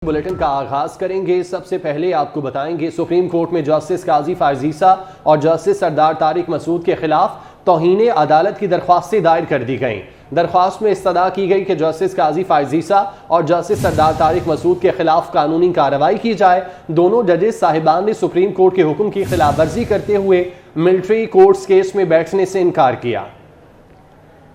Bulletin का आगाज करेंगे। सबसे पहले आपको बताएंगे सुप्रीम कोर्ट में जस्टिस काजी फायज ईसा और जस्टिस सरदार तारिक मसूद के खिलाफ तौहीन अदालत की दरख्वास्तें दायर कर दी गईं। दरख्वास्त में इस्तदा की गई कि जस्टिस काजी फायज ईसा और जस्टिस सरदार तारिक मसूद के खिलाफ कानूनी कार्रवाई की जाए। दोनों जजेस साहिबान ने सुप्रीम कोर्ट के हुक्म की खिलाफ वर्जी करते हुए मिलिट्री कोर्ट्स केस में बैठने से इनकार किया।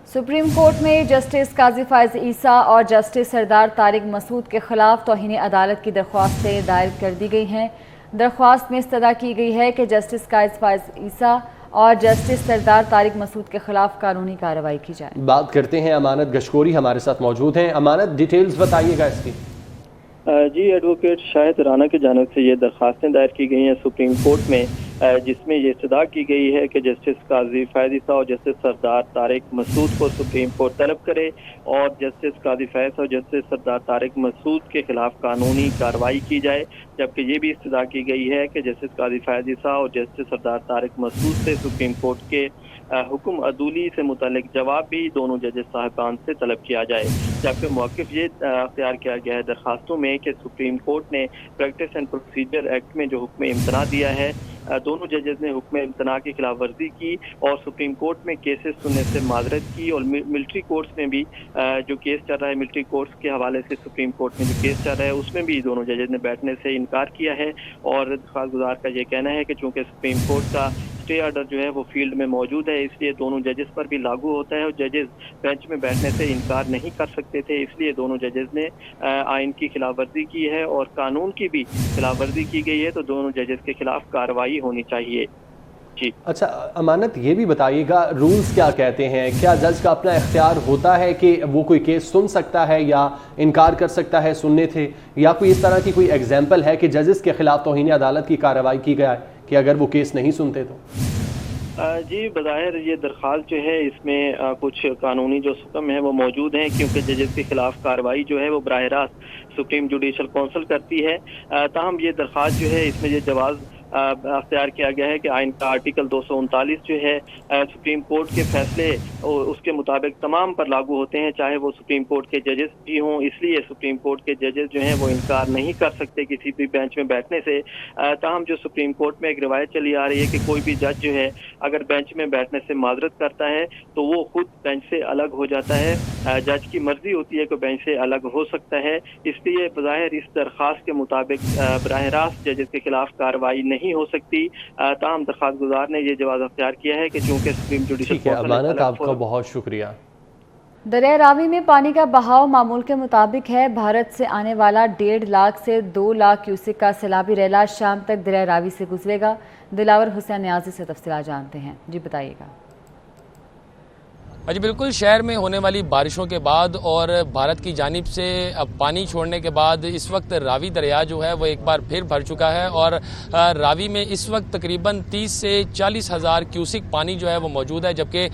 सुप्रीम कोर्ट में जस्टिस काजी फायज ईसा और जस्टिस सरदार तारिक मसूद के खिलाफ तौहीन अदालत की दरख्वास्तें दायर कर दी गई हैं। दरख्वास्त में इस्तदा की गई है कि जस्टिस काजी फायज ईसा और जस्टिस सरदार तारिक मसूद के खिलाफ कानूनी कार्रवाई की जाए। बात करते हैं अमानत गशकोरी हमारे साथ मौजूद हैं। अमानत, डिटेल्स बताइएगा इसकी। जी, एडवोकेट शाहिद राना की जानिब से ये दरख्वास्तें दायर की गई हैं सुप्रीम कोर्ट में, जिसमें ये इस्तदा की गई है कि जस्टिस काजी फायज ईसा और जस्टिस सरदार तारिक मसूद को सुप्रीम कोर्ट तलब करे और जस्टिस काजी फायज और जस्टिस सरदार तारिक मसूद के खिलाफ कानूनी कार्रवाई की जाए। जबकि ये भी इस्तदा की गई है कि जस्टिस काजी फायज ईसा और जस्टिस सरदार तारिक मसूद से सुप्रीम कोर्ट के हुक्म अदूली से मुतालिक जवाब भी दोनों जजेस साहिबान से तलब किया जाए। जबकि मौक़िफ़ ये अख्तियार किया गया है दरखास्तों में कि सुप्रीम कोर्ट ने प्रैक्टिस एंड प्रोसीजर एक्ट में जो हुक्म इम्तना दिया है, दोनों जजेस ने हुक्म इम्तना की खिलाफ वर्जी की और सुप्रीम कोर्ट में केसेस सुनने से माजरत की। और मिलिट्री कोर्ट्स में भी जो केस चल रहा है, मिलिट्री कोर्ट्स के हवाले से सुप्रीम कोर्ट में जो केस चल रहा है उसमें भी दोनों जजेस ने बैठने से इनकार किया है। और दरख्वास्त गुजार का ये कहना है कि चूँकि सुप्रीम कोर्ट का स्टे ऑर्डर जो है वो फील्ड में मौजूद है, इसलिए दोनों जजेस पर भी लागू होता है और जजेस बेंच में बैठने से इनकार नहीं कर सकते थे। इसलिए दोनों जजेस ने आइन की खिलाफ वर्जी की है और कानून की भी खिलाफ वर्जी की गई है, तो दोनों जजेस के खिलाफ कार्रवाई होनी चाहिए। जी अच्छा अमानत, ये भी बताइएगा रूल्स क्या कहते हैं? क्या जज का अपना इख्तियार होता है कि वो कोई केस सुन सकता है या इनकार कर सकता है सुनने थे, या कोई इस तरह की कोई एग्जाम्पल है कि जजेस के खिलाफ तौहीन अदालत की कार्रवाई की गया है कि अगर वो केस नहीं सुनते तो? जी, बज़ाहिर ये दरख्वास्त जो है इसमें कुछ कानूनी जो हुक्म है वो मौजूद हैं, क्योंकि जजेस के खिलाफ कार्रवाई जो है वो बराह रास्त सुप्रीम जुडिशल काउंसिल करती है। ताहम ये दरख्वास्त जो है इसमें ये जवाज़ अख्तियार किया गया है कि आइन का आर्टिकल 239 जो है सुप्रीम कोर्ट के फैसले उसके मुताबिक तमाम पर लागू होते हैं, चाहे वो सुप्रीम कोर्ट के जजेस भी हों। इसलिए सुप्रीम कोर्ट के जजेस जो हैं वो इनकार नहीं कर सकते किसी भी बेंच में बैठने से। ताहम जो सुप्रीम कोर्ट में एक रिवायत चली आ रही है कि कोई भी जज जो है अगर बेंच में बैठने से माजरत करता है तो वो खुद बेंच से अलग हो जाता है। जज की मर्जी होती है कि बेंच से अलग हो सकता है। इसलिए बज़ाहिर इस दरख्वास्त के मुताबिक बराह रास्त जजेस के खिलाफ कार्रवाई नहीं हो सकती। ताहम दरख्वास्त गुजार ने ये जवाब अख्तियार किया है कि चूंकि सुप्रीम जुडिशल अमानत, आपका बहुत शुक्रिया। दरिया रावी में पानी का बहाव मामूल के मुताबिक है। भारत से आने वाला 1.5 लाख से 2 लाख क्यूसेक का सैलाबी रेला शाम तक दरिया रावी से गुजरेगा। दिलावर हुसैन न्याजी से तफसीलात जानते हैं। जी बताइएगा। जी बिल्कुल, शहर में होने वाली बारिशों के बाद और भारत की जानिब से अब पानी छोड़ने के बाद इस वक्त रावी दरिया जो है वो एक बार फिर भर चुका है और रावी में इस वक्त तकरीबन 30 से 40 हज़ार क्यूसिक पानी जो है वो मौजूद है। जबकि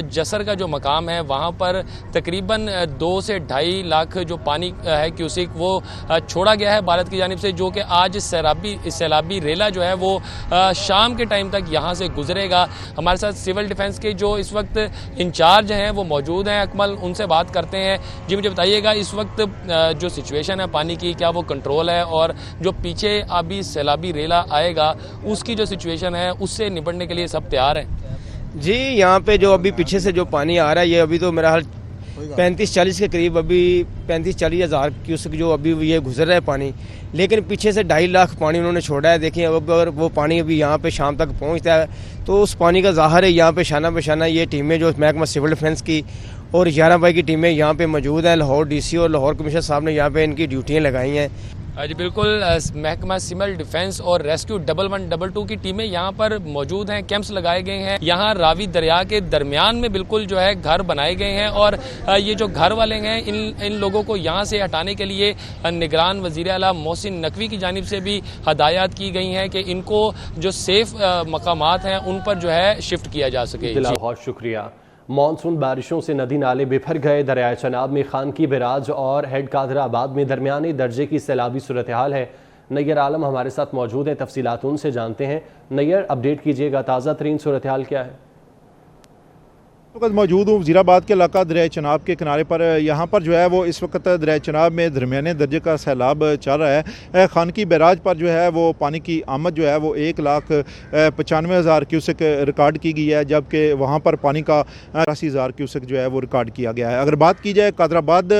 जसर का जो मकाम है वहाँ पर तकरीबन 2 से 2.5 लाख जो पानी है क्यूसिक वो छोड़ा गया है भारत की जानिब से, जो कि आज सैलाबी रेला जो है वो शाम के टाइम तक यहाँ से गुजरेगा। हमारे साथ सिविल डिफेंस के जो इस वक्त इंचार्ज हैं वो मौजूद हैं, अकमल, उनसे बात करते हैं। जी मुझे बताइएगा इस वक्त जो सिचुएशन है पानी की, क्या वो कंट्रोल है और जो पीछे अभी सैलाबी रेला आएगा उसकी जो सिचुएशन है उससे निपटने के लिए सब तैयार हैं? जी, यहाँ पे जो अभी पीछे से जो पानी आ रहा है ये अभी तो मेरा हाल 35-40 के करीब, अभी 35-40 हज़ार क्यूसेक जो अभी ये गुजर रहा है पानी, लेकिन पीछे से 2.5 लाख पानी उन्होंने छोड़ा है। देखिए अब अगर वो पानी अभी यहाँ पे शाम तक पहुँचता है तो उस पानी का ज़ाहिर है यहाँ पे शाना बशाना ये टीमें जो महकमा सिविल डिफेंस की और 11 भाई की टीमें यहाँ पे मौजूद हैं। लाहौर डीसी और लाहौर कमिश्नर साहब ने यहाँ पे इनकी ड्यूटियाँ लगाई हैं। जी बिल्कुल, महकमा सिविल डिफेंस और रेस्क्यू 1112 की टीमें यहाँ पर मौजूद हैं, कैंप्स लगाए गए हैं। यहाँ रावी दरिया के दरमियान में बिल्कुल जो है घर बनाए गए हैं और ये जो घर वाले हैं इन लोगों को यहाँ से हटाने के लिए निगरान वज़ीर आला मोहसिन नकवी की जानिब से भी हदायत की गई हैं कि इनको जो सेफ मकामात हैं उन पर जो है शिफ्ट किया जा सके। बहुत शुक्रिया। मानसून बारिशों से नदी नाले बिफर गए। दरियाए चनाब में खान की बिराज और हेड कादराबाद में दरमियाने दर्जे की सैलाबी सूरत हाल है। नैयर आलम हमारे साथ मौजूद हैं, तफसीलात उनसे जानते हैं। नैयर, अपडेट कीजिएगा, ताज़ा तरीन सूरत हाल क्या है? वक्त मौजूद हूँ वज़ीराबाद के इलाका दरिया चनाब के किनारे पर। यहाँ पर जो है वो इस वक्त दरिया चनाब में दरमियाने दर्जे का सैलाब चल रहा है। खानकी बैराज पर जो है वो पानी की आमद जो है वो 1,95,000 क्यूसेक रिकॉर्ड की गई है, जबकि वहाँ पर पानी का 80,000 क्यूसेक जो है वो रिकॉर्ड किया गया है। अगर बात की जाए कादराबाद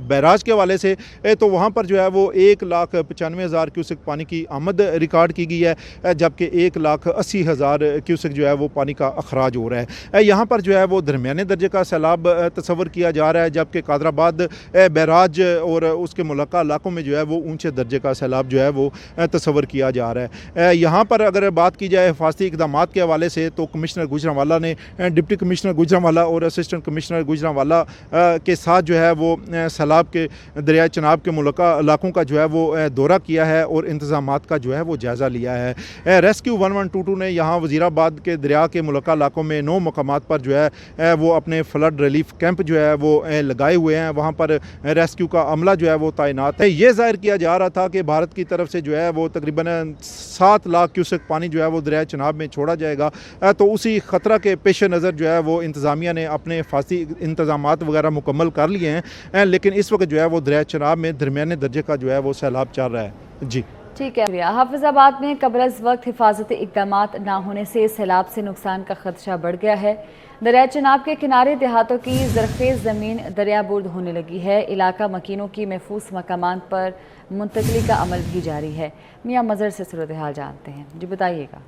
बैराज के हवाले से तो वहाँ पर जो है वो 1,95,000 क्यूसेक पानी की आमद रिकॉर्ड की गई है, जबकि 1,80,000 क्यूसेक जो है वो पानी का अखराज हो रहा है। यहाँ पर जो है वो दरमियाने दर्जे का सैलाब तस्वर किया जा रहा है, जबकि कादराबाद बैराज और उसके मुलक्का इलाकों में जो है वो ऊंचे दर्जे का सैलाब जो है वो तस्वर किया जा रहा है। यहाँ पर अगर बात की जाए हिफाजती इक़दाम के हवाले से तो कमिश्नर गुजरांवाला ने डिप्टी कमिश्नर गुजरांवाला और असिस्टेंट कमिश्नर गुजरांवाला के साथ जो है वो सैलाब के दरिया चनाब के मुलक्का इलाकों का जो है वो दौरा किया है और इंतज़ामात का जो है वो जायज़ा लिया है। रेस्क्यू 1122 ने यहाँ वज़ीराबाद के दरिया के मुलक्का इलाकों में 9 मकामात पर जो है वो अपने फ्लड रिलीफ कैंप जो है वो लगाए हुए हैं। वहाँ पर रेस्क्यू का अमला जो है वो तैनात है। ये जाहिर किया जा रहा था कि भारत की तरफ से जो है वो तकरीबन 7 लाख क्यूसेक पानी जो है वो दरिया चनाब में छोड़ा जाएगा, तो उसी ख़तरा के पेश नज़र जो है वो इंतज़ामिया ने अपने हिफाजती इंतज़ामात वगैरह मुकम्मल कर लिए हैं, लेकिन इस वक्त जो है वो दरिया चनाब में दरमियाने दर्जे का जो है वो सैलाब चल रहा है। जी ठीक है। हाफिजाबाद में कबल अज़ वक्त हिफाजती इक़दाम ना होने से सैलाब से नुकसान का खदशा बढ़ गया है। दरिया चनाब के किनारे देहातों की ज़रख़ेज़ ज़मीन दरियाबुर्द होने लगी है। इलाका मकीनों की महफूज मकामात पर मुंतकली का अमल भी जारी है। मियाँ मज़र से सूरत हाल जानते हैं, जी बताइएगा।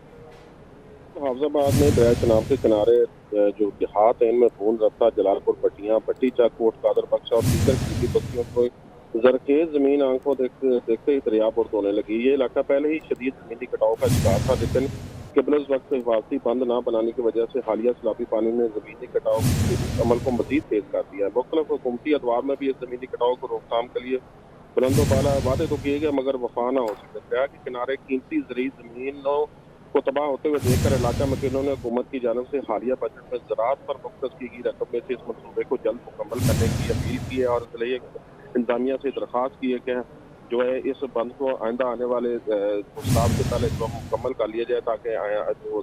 हाफिजाबाद में दरिया चनाब के किनारे जो देहात हैं इनमें खून रफ्ता, जलालपुर, पट्टियाँ, भट्टी चक, कोट कादर बख्श और दीगर की बस्तियों को ज़रखेज़ ज़मीन आंखों देखते ही दरियाबुर्द होने लगी। ये इलाका पहले ही शदीद ज़मीनी कटाव का शिकार था, लेकिन क़िबल वक्त हिफाजती बंद न बनाने की वजह से हालिया सैलाबी पानी ने ज़मीनी कटाव के अमल को मज़ीद तेज़ कर दिया है। मुख्तलिफ हुकूमती अदवार में भी इस ज़मीनी कटाव को रोकथाम के लिए बुलंदो बाला वादे तो किए गए, मगर वफा न हो सके। दरिया के किनारे कीमती ज़रूरी ज़मीनों को तबाह होते हुए देखकर इलाका मकीनों ने हुकूमत की जानब से हालिया बजट में ज़राअत पर मुख्तस की गई रकम में से इस मनसूबे को जल्द मुकम्मल करने की अपील की है और इसलिए इंतजामिया से दरख्वास्त की है कि जो है इस बंद को आइंदा आने वाले मुस्ताब के पहले जो मुकम्मल कर लिया जाए, ताकि जो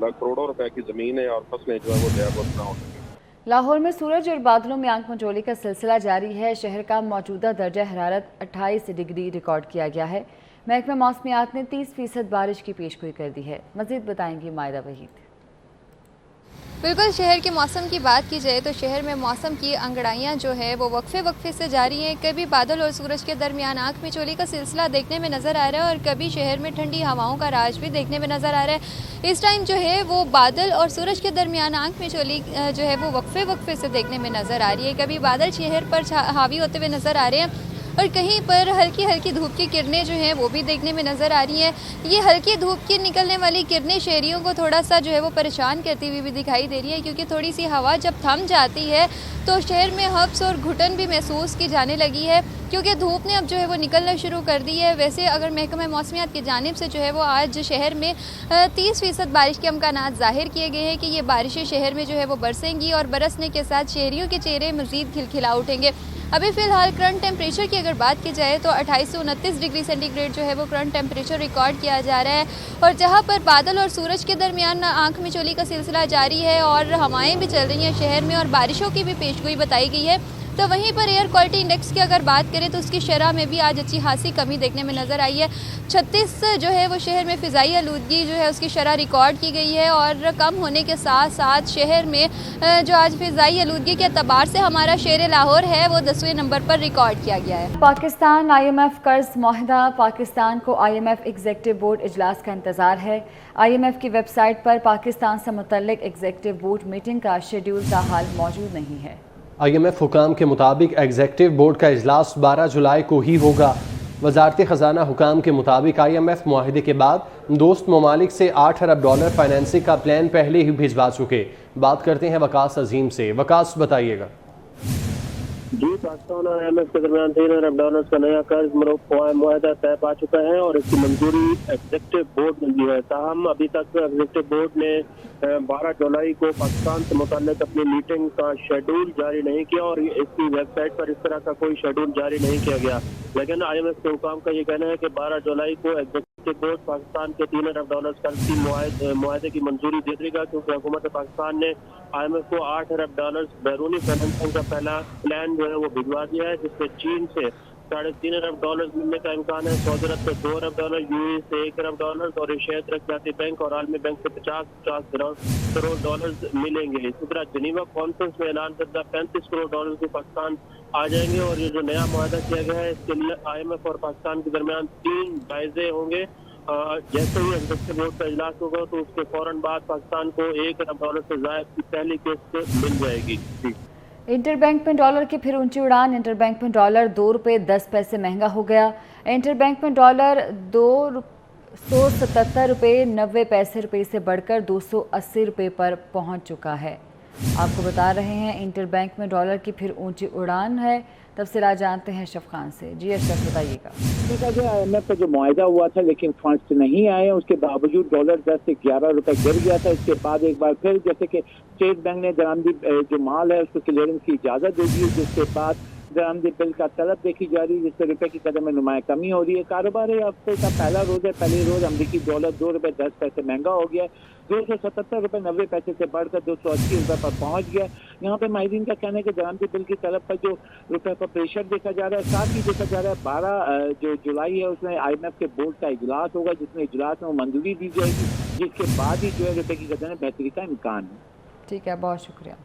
करोड़ों रुपए की ज़मीन है और फसलें जो है वो दरियाबुर्द ना हो सकें। लाहौर में सूरज और बादलों में आंख मचोली का सिलसिला जारी है। शहर का मौजूदा दर्जा हरारत 28 डिग्री रिकॉर्ड किया गया है। महकमा मौसमियात ने 30% बारिश की पेशगोई कर दी है। मज़ीद बताएंगी मायदा वहीद। बिल्कुल, शहर के मौसम की बात की जाए तो शहर में मौसम की अंगड़ाइयाँ जो है वो वक्फे से जारी हैं। कभी बादल और सूरज के दरमियान आंख मिचोली का सिलसिला देखने में नज़र आ रहा है और कभी शहर में ठंडी हवाओं का राज भी देखने में नज़र आ रहा है। इस टाइम जो है वो बादल और सूरज के दरमियान आंख मिचोली जो है वो वक्फे से देखने में नज़र आ रही है। कभी बादल शहर पर हावी होते हुए नज़र आ रहे हैं और कहीं पर हल्की हल्की धूप की किरणें जो हैं वो भी देखने में नज़र आ रही हैं। ये हल्की धूप की निकलने वाली किरणें शहरियों को थोड़ा सा जो है वो परेशान करती हुई भी दिखाई दे रही है, क्योंकि थोड़ी सी हवा जब थम जाती है तो शहर में हब्स और घुटन भी महसूस की जाने लगी है, क्योंकि धूप ने अब जो है वो निकलना शुरू कर दी है। वैसे अगर महकमा मौसमियात की जानिब से जो है वो आज शहर में 30% बारिश के अमकानात ज़ाहिर किए गए हैं कि ये बारिशें शहर में जो है वो बरसेंगी और बरसने के साथ शहरियों के चेहरे मज़ीद खिलखिला उठेंगे। अभी फ़िलहाल करंट टेम्परेचर की अगर बात की जाए तो 28 से 29 डिग्री सेंटीग्रेड जो है वो करंट टेम्परेचर रिकॉर्ड किया जा रहा है। और जहां पर बादल और सूरज के दरमियान आंख मिचोली का सिलसिला जारी है और हवाएं भी चल रही हैं शहर में और बारिशों की भी पेशगोई बताई गई है, तो वहीं पर एयर क्वालिटी इंडेक्स की अगर बात करें तो उसकी शरह में भी आज अच्छी खासी कमी देखने में नज़र आई है। 36 जो है वो शहर में फ़िज़ाई आलूदगी जो है उसकी शरह रिकॉर्ड की गई है और कम होने के साथ साथ शहर में जो आज फ़िज़ाई आलूदगी के अतबार से हमारा शहर लाहौर है वो 10वें नंबर पर रिकॉर्ड किया गया है। पाकिस्तान IMF कर्ज मुआहदा। पाकिस्तान को IMF एग्जीक्यूटिव बोर्ड इजलास का इंतजार है। IMF की वेबसाइट पर पाकिस्तान से मुतल्लिक एग्जीक्यूटिव बोर्ड मीटिंग का शेड्यूल ताहाल मौजूद नहीं है। IMF हुकाम के मुताबिक एग्जीक्यूटिव बोर्ड का इजलास 12 जुलाई को ही होगा। वजारत ख़जाना हुकाम के मुताबिक IMF मुआहिदे के बाद दोस्त ममालिक से $8 अरब फाइनेंसिंग का प्लान पहले ही भिजवा चुके। बात करते हैं वकास अजीम से। वकास बताइएगा। जी, पाकिस्तान और IMF के दरमियान $3 अरब का नया कर्ज मुआहदा तय पा चुका है और इसकी मंजूरी एग्जीक्यूटिव बोर्ड ने दी है। ताहम अभी तक एग्जीक्यूटिव बोर्ड ने 12 जुलाई को पाकिस्तान से मुताल्लिक अपनी मीटिंग का शेड्यूल जारी नहीं किया और इसकी वेबसाइट पर इस तरह का कोई शेड्यूल जारी नहीं किया गया। लेकिन IMF के हुकाम का ये कहना है कि 12 जुलाई को एग्जीक्यूटिव के बोर्ड पाकिस्तान के $3 अरब कर्ज की मुआहदे की मंजूरी दे देगा, क्योंकि हुकूमत पाकिस्तान ने IMF को $8 अरब बैरूनी फाइनेंसिंग का पहला प्लान जो है वो भिजवा दिया है, जिसमें चीन से $3.5 अरब मिलने का इम्कान है, सऊदी अरब से $2 अरब, UAE से $1 अरब और एशियाई तरक्याती बैंक और आलमी बैंक से $50 करोड़ मिलेंगे। इसी तरह जनीवा कॉन्फ्रेंस में ऐलान करदा $35 करोड़ भी पाकिस्तान आ जाएंगे। और ये जो नया मुआहदा किया गया है, इसके लिए IMF और पाकिस्तान के दरमियान 3 जायजे होंगे। जैसे ही एग्जीक्यूटिव बोर्ड का इजलास होगा तो उसके फौरन बाद पाकिस्तान को $1 अरब से ज्यादा की पहली किस्त मिल जाएगी। इंटरबैंक में डॉलर की फिर ऊंची उड़ान। इंटरबैंक में डॉलर ₹2.10 महंगा हो गया। इंटरबैंक में डॉलर ₹277.90 से बढ़कर ₹280 पर पहुंच चुका है। आपको बता रहे हैं इंटरबैंक में डॉलर की फिर ऊंची उड़ान है। तफसीलात जानते हैं अशरफ खान से। जी अशरफ, बताइएगा। IMF का जो मुआहदा हुआ था लेकिन फंड्स नहीं आए, उसके बावजूद डॉलर 10 से ₹11 गिर गया था। इसके बाद एक बार फिर जैसे कि स्टेट बैंक ने दरामदी जो माल है उसको क्लियरेंस की इजाज़त दे दी, जिसके बाद दरामदी बिल का तलब देखी जा रही है, जिससे रुपए की कदर में नुमाया कमी हो रही है। कारोबारी हफ्ते का पहला रोज है। पहले रोज अमरीकी डॉलर $2.10 महंगा हो गया, ₹277.90 से बढ़कर ₹280 पर पहुंच गया। यहाँ पे माहिरीन का कहना है कि दरामदी बिल की तरफ पर जो रुपए पर प्रेशर देखा जा रहा है, साथ ही देखा जा रहा है 12 जो जुलाई है उसमें IMF के बोर्ड का इजलास होगा, जिसमें इजलास में मंजूरी दी जाएगी, जिसके बाद ही जो है रुपए की कदर में बेहतरी का इम्कान है। ठीक है, बहुत शुक्रिया।